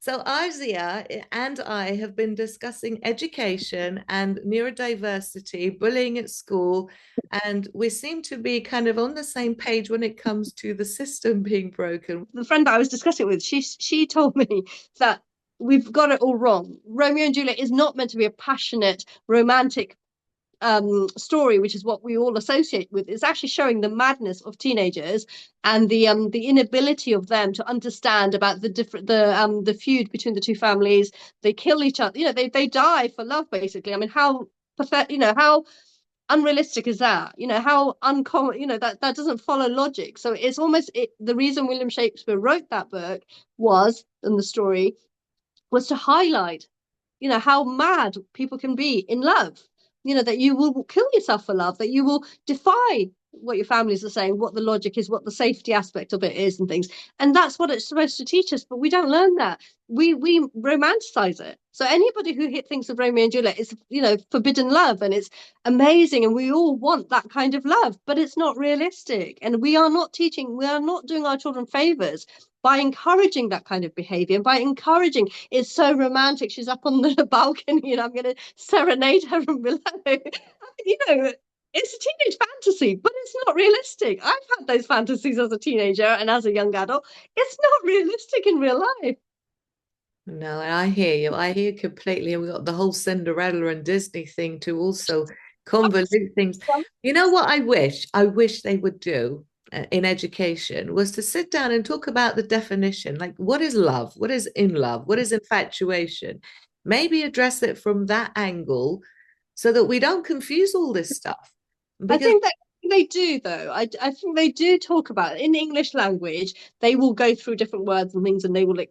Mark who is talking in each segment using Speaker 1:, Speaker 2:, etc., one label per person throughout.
Speaker 1: So Arzia and I have been discussing education and neurodiversity, bullying at school, and we seem to be kind of on the same page when it comes to the system being broken.
Speaker 2: The friend that I was discussing with, she told me that we've got it all wrong. Romeo and Juliet is not meant to be a passionate, romantic story, which is what we all associate with. It's actually showing the madness of teenagers and the inability of them to understand about the feud between the two families. They kill each other. They die for love, basically. I mean, how pathetic. How unrealistic is that? How uncommon. That doesn't follow logic. So it's almost the reason William Shakespeare wrote that book was, and the story was to highlight how mad people can be in love, that you will kill yourself for love, that you will defy what your families are saying, what the logic is, what the safety aspect of it is, and things. And that's what it's supposed to teach us, but we don't learn that. We romanticize it. So anybody who thinks of Romeo and Juliet is, forbidden love, and it's amazing, and we all want that kind of love, but it's not realistic. And we are not doing our children favors by encouraging that kind of behavior, and by encouraging it's so romantic. She's up on the balcony and I'm going to serenade her from below. It's a teenage fantasy, but it's not realistic. I've had those fantasies as a teenager and as a young adult. It's not realistic in real life.
Speaker 1: No, and I hear you. I hear you completely. And we've got the whole Cinderella and Disney thing to also convolute things. You know what I wish? I wish they would do in education was to sit down and talk about the definition. Like, what is love? What is in love? What is infatuation? Maybe address it from that angle so that we don't confuse all this stuff.
Speaker 2: I
Speaker 1: Because
Speaker 2: think that they do, though. I think they do talk about it. In English language. They will go through different words and things, and they will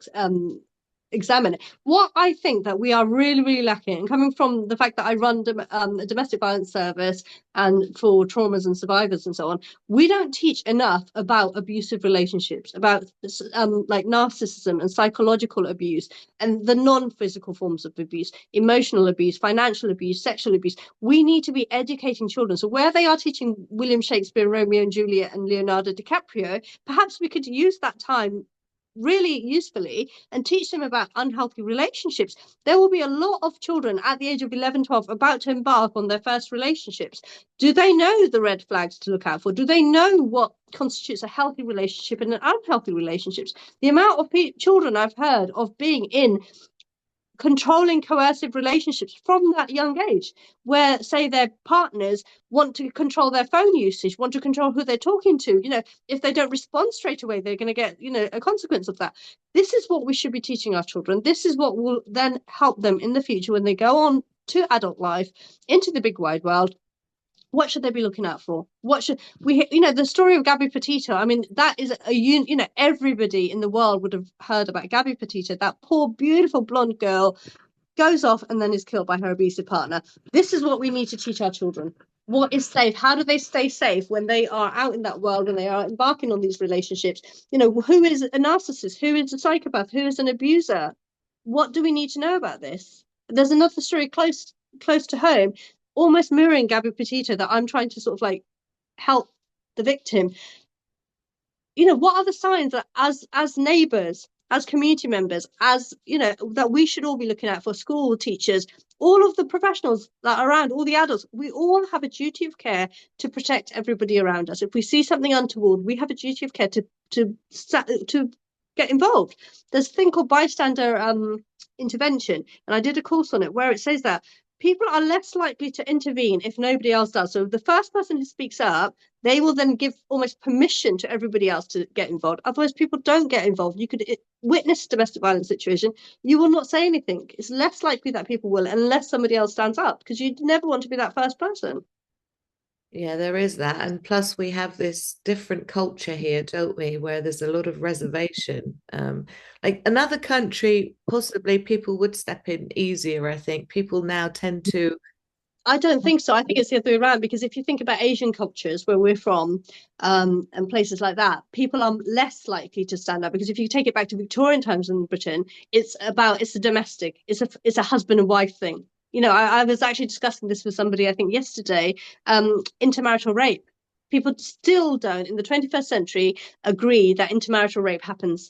Speaker 2: examine it. What I think that we are really, really lacking, and coming from the fact that I run a domestic violence service and for traumas and survivors and so on, we don't teach enough about abusive relationships, about like narcissism and psychological abuse and the non-physical forms of abuse, emotional abuse, financial abuse, sexual abuse. We need to be educating children. So where they are teaching William Shakespeare, Romeo and Juliet, and Leonardo DiCaprio, perhaps we could use that time really usefully and teach them about unhealthy relationships. There will be a lot of children at the age of 11, 12 about to embark on their first relationships. Do they know the red flags to look out for? Do they know what constitutes a healthy relationship and an unhealthy relationships? The amount of children I've heard of being in controlling coercive relationships from that young age, where say their partners want to control their phone usage, want to control who they're talking to. If they don't respond straight away, they're going to get a consequence of that. This is what we should be teaching our children. This is what will then help them in the future when they go on to adult life, into the big wide world. What should they be looking out for? What should we, the story of Gabby Petito? I mean, that is everybody in the world would have heard about Gabby Petito, that poor, beautiful blonde girl goes off and then is killed by her abusive partner. This is what we need to teach our children. What is safe? How do they stay safe when they are out in that world, when they are embarking on these relationships? Who is a narcissist? Who is a psychopath? Who is an abuser? What do we need to know about this? There's another story close to home, almost mirroring Gabby Petito, that I'm trying to sort of like help the victim. What are the signs that as neighbors, as community members, as that we should all be looking at for school teachers, all of the professionals that are around, all the adults? We all have a duty of care to protect everybody around us. If we see something untoward, we have a duty of care to get involved. There's a thing called bystander intervention, and I did a course on it where it says that people are less likely to intervene if nobody else does. So the first person who speaks up, they will then give almost permission to everybody else to get involved. Otherwise, people don't get involved. You could witness a domestic violence situation. You will not say anything. It's less likely that people will, unless somebody else stands up, because you never want to be that first person.
Speaker 1: yeah, there is that. And plus, we have this different culture here, don't we, where there's a lot of reservation. Like another country, possibly people would step in easier, I think. People now tend to.
Speaker 2: I don't think so. I think it's the other way around, because if you think about Asian cultures where we're from, and places like that, people are less likely to stand up, because if you take it back to Victorian times in Britain, it's the domestic, it's a husband and wife thing. I was actually discussing this with somebody, I think yesterday, intermarital rape. People still don't, in the 21st century, agree that intermarital rape happens.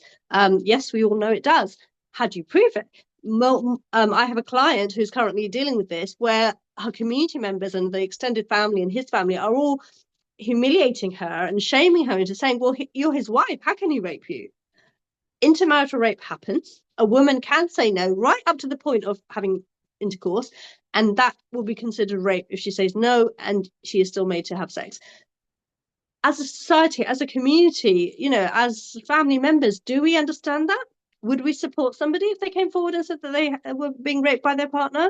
Speaker 2: Yes, we all know it does. How do you prove it? I have a client who's currently dealing with this, where her community members and the extended family and his family are all humiliating her and shaming her into saying, well, you're his wife. How can he rape you? Intermarital rape happens. A woman can say no right up to the point of having intercourse, and that will be considered rape if she says no and she is still made to have sex. As a society, as a community, as family members, do we understand that? Would we support somebody if they came forward and said that they were being raped by their partner?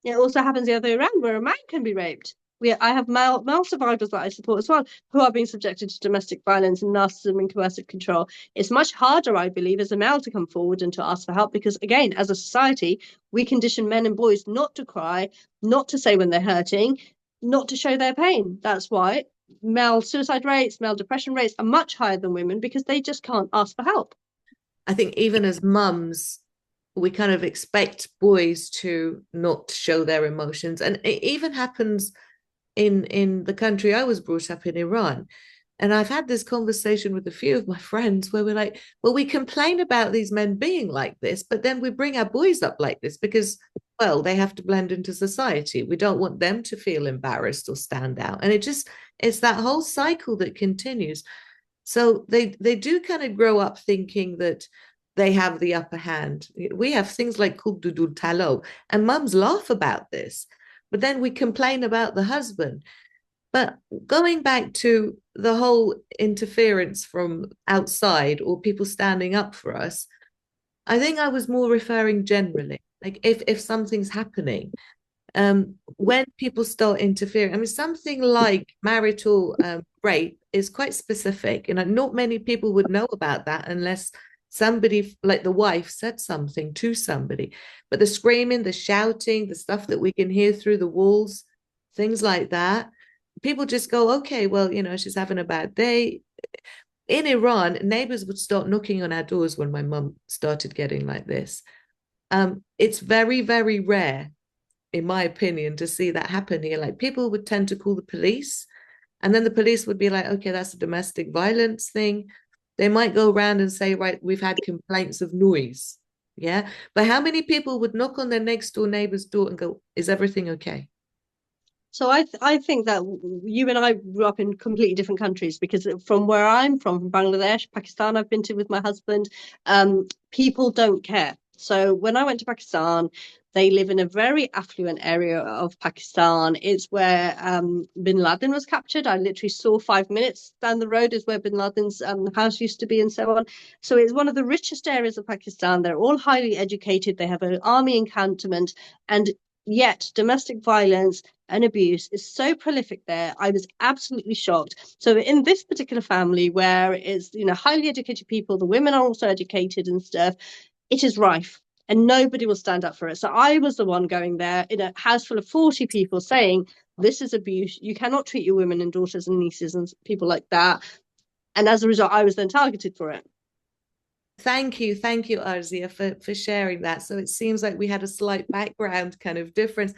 Speaker 2: It also happens the other way around, where a man can be raped. I have male survivors that I support as well, who are being subjected to domestic violence and narcissism and coercive control. It's much harder, I believe, as a male to come forward and to ask for help, because, again, as a society, we condition men and boys not to cry, not to say when they're hurting, not to show their pain. That's why male suicide rates, male depression rates are much higher than women, because they just can't ask for help.
Speaker 1: I think even as mums, we kind of expect boys to not show their emotions. And it even happens in the country I was brought up in, Iran. And I've had this conversation with a few of my friends where we're like, well, we complain about these men being like this, but then we bring our boys up like this because, well, they have to blend into society. We don't want them to feel embarrassed or stand out. And it's that whole cycle that continues. So they do kind of grow up thinking that they have the upper hand. We have things like Kududul Talo, and mums laugh about this, but then we complain about the husband. But going back to the whole interference from outside or people standing up for us, I think I was more referring generally. Like if something's happening, when people start interfering, I mean, something like marital rape is quite specific, and not many people would know about that unless somebody like the wife said something to somebody. But the screaming, the shouting, the stuff that we can hear through the walls, things like that, people just go, okay, well, she's having a bad day. In Iran, neighbors would start knocking on our doors when my mum started getting like this. It's very, very rare, in my opinion, to see that happen here. Like, people would tend to call the police, and then the police would be like, okay, that's a domestic violence thing. They might go around and say, right, we've had complaints of noise. Yeah. But how many people would knock on their next door neighbor's door and go, is everything okay?
Speaker 2: So I think that you and I grew up in completely different countries, because from where I'm from Bangladesh, Pakistan, I've been to with my husband, people don't care. So when I went to Pakistan, they live in a very affluent area of Pakistan. It's where Bin Laden was captured. I literally saw 5 minutes down the road is where Bin Laden's house used to be, and so on. So it's one of the richest areas of Pakistan. They're all highly educated. They have an army encampment, and yet domestic violence and abuse is so prolific there. I was absolutely shocked. So in this particular family, where it's highly educated people, the women are also educated and stuff, it is rife, and nobody will stand up for it. So I was the one going there in a house full of 40 people saying, this is abuse. You cannot treat your women and daughters and nieces and people like that. And as a result, I was then targeted for it.
Speaker 1: Thank you, Arzia, for sharing that. So it seems like we had a slight background kind of difference.